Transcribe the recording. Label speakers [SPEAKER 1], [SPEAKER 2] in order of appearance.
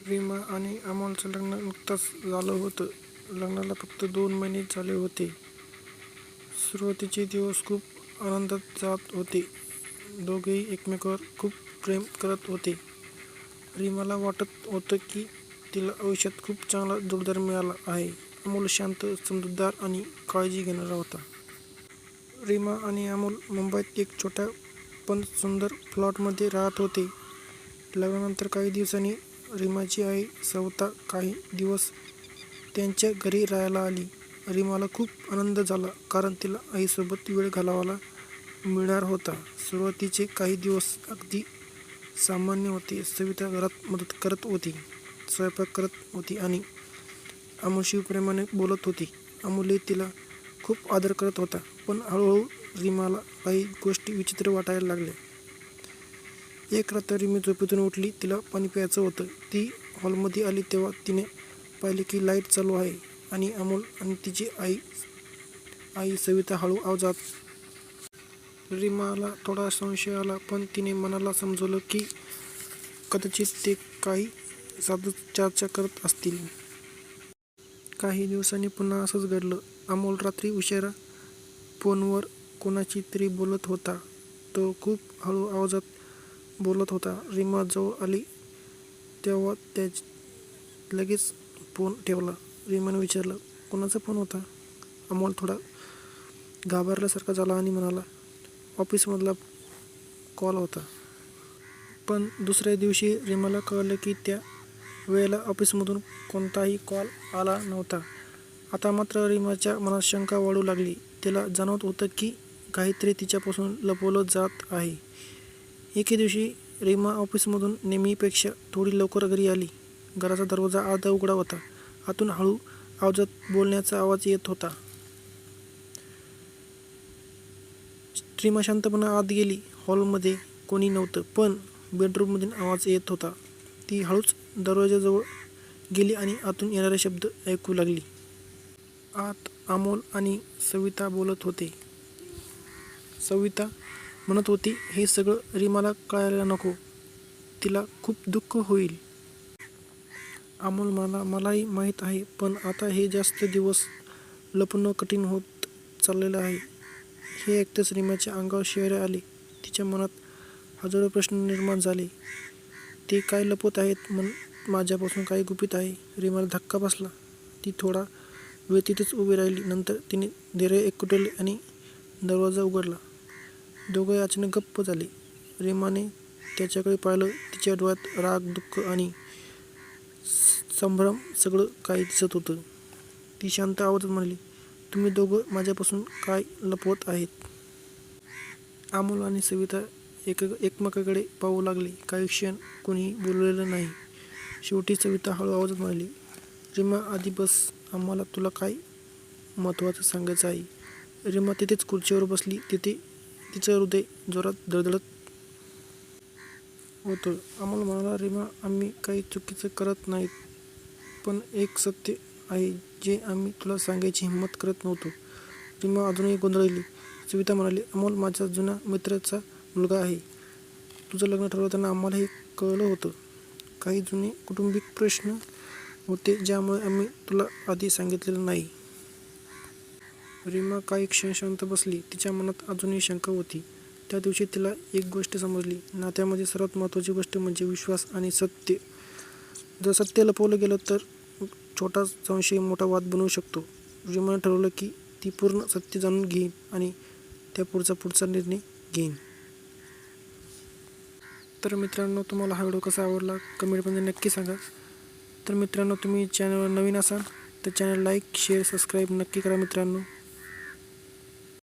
[SPEAKER 1] रीमा आणि अमोलचं लग्न नुकतंच झालं होतं. लग्नाला फक्त 2 महिने झाले होते. सुरुवातीचे दिवस खूप आनंदात जात होते. दोघेही एकमेकावर खूप प्रेम करत होते. रीमाला वाटत होतं की तिला आयुष्यात खूप चांगला जोडीदार मिळाला आहे. अमोल शांत, समजूतदार आणि काळजी घेणारा होता. रीमा आणि अमोल मुंबईत एक छोट्या पण सुंदर फ्लॅटमध्ये राहत होते. लग्नानंतर काही दिवसांनी रीमाची आई सविता काही दिवस त्यांच्या घरी राहायला आली. रीमाला खूप आनंद झाला, कारण तिला आईसोबत वेळ घालवायला मिळणार होता. सुरुवातीचे काही दिवस अगदी सामान्य होते. सविता घरात मदत करत होती, स्वयंपाक करत होती आणि अमोलशी प्रेमाने बोलत होती. अमोलही तिला खूप आदर करत होता. पण हळूहळू रीमाला काही गोष्टी विचित्र वाटायला लागल्या. एक रात्र रीमा झोपेतून उठली. तिला पाणी प्यायचं होतं. ती हॉलमध्ये आली तेव्हा तिने पाहिले की लाईट चालू आहे आणि अमोल आणि तिची आई सविता हळू आवाजात. रीमाला थोडा संशय आला, पण तिने मनाला समजवलं की कदाचित ते काही साधं चर्चा करत असतील. काही दिवसांनी पुन्हा असंच घडलं. अमोल रात्री उशिरा फोनवर कोणाशी तरी बोलत होता. तो खूप हळू आवाजात बोलत होता. रीमा जवळ आली तेव्हा लगेच फोन ठेवला. रीमाने विचारलं, कोणाचा फोन होता? अमोल थोडा घाबरल्यासारखा झाला आणि म्हणाला, ऑफिसमधला कॉल होता. पण दुसऱ्या दिवशी रीमाला कळलं की त्या वेळेला ऑफिसमधून कोणताही कॉल आला नव्हता. आता मात्र रीमाच्या मनात शंका वाढू लागली. तिला जाणवत होतं की काहीतरी तिच्यापासून लपवलं जात आहे. एके दिवशी रीमा ऑफिसमधून नेहमीपेक्षा थोडी लवकर घरी आली. घराचा दरवाजा अर्धा उघडा होता. आतून हळू आवाजात बोलण्याचा आवाज येत होता. रीमा शांतपणे आत गेली. हॉलमध्ये कोणी नव्हतं, पण बेडरूममधून आवाज येत होता. ती हळूच दरवाजाजवळ गेली आणि आतून येणारे शब्द ऐकू लागली. आत अमोल आणि सविता बोलत होते. सविता म्हणत होती, हे सगळं रीमाला कळायला नको. तिला खूप दुःख होईल. अमोल म्हणाला, मलाही माहीत आहे, पण आता हे जास्त दिवस लपणं कठीण होत चाललेलं आहे. हे ऐकताच रीमाच्या अंगावर शिवरे आले. तिच्या मनात हजारो प्रश्न निर्माण झाले. ते काय लपवत आहेत? माझ्यापासून काय गुपित आहे? रीमाला धक्का बसला. ती थोडा वेळ तिथेच उभी राहिली. नंतर तिने धैर्य एकवटले आणि दरवाजा उघडला. दोघे अचानक गप्प झाले. रीमाने त्याच्याकडे पाहिलं. तिच्या डोळ्यात राग, दुःख आणि संभ्रम सगळं काही दिसत होतं. ती शांत आवाजात म्हणाली, तुम्ही दोघं माझ्यापासून काय लपवत आहेत? अमोल आणि सविता एकमेकाकडे पाहू लागले. काही क्षण कोणीही बोललेलं नाही. शेवटी सविता हळू आवाजात म्हणाली, रीमा आधी बस, आम्हाला तुला काय महत्त्वाचं सांगायचं आहे. रीमा तिथेच खुर्चीवर बसली. तिचं हृदय जोरात धडधडत होतं. अमोल म्हणाला, रीमा, आम्ही काही चुकीचं करत नाहीत, पण एक सत्य आहे जे आम्ही तुला सांगायची हिंमत करत नव्हतो. रीमा अजूनही गोंधळली. सविता म्हणाली, अमोल माझ्या जुन्या मित्राचा मुलगा आहे. तुझं लग्न ठरवताना आम्हाला हे कळलं होतं. काही जुने कौटुंबिक प्रश्न होते ज्यामुळे आम्ही तुला आधी सांगितलेलं नाही. रीमा काही क्षण शांत बसली. तिच्या मनात अजूनही शंका होती. त्या दिवशी तिला एक गोष्ट समजली. नात्यामध्ये सर्वात महत्त्वाची गोष्ट म्हणजे विश्वास आणि सत्य. जर सत्य लपवलं गेलं तर छोटा संशय मोठा वाद बनवू शकतो. रीमाने ठरवलं की ती पूर्ण सत्य जाणून घेईन आणि त्या पुढचा निर्णय घेईन. तर मित्रांनो, तुम्हाला हा व्हिडिओ कसा आवडला कमेंटमध्ये नक्की सांगा. तर मित्रांनो, तुम्ही चॅनलवर नवीन असाल तर चॅनल लाईक, शेअर, सबस्क्राईब नक्की करा मित्रांनो.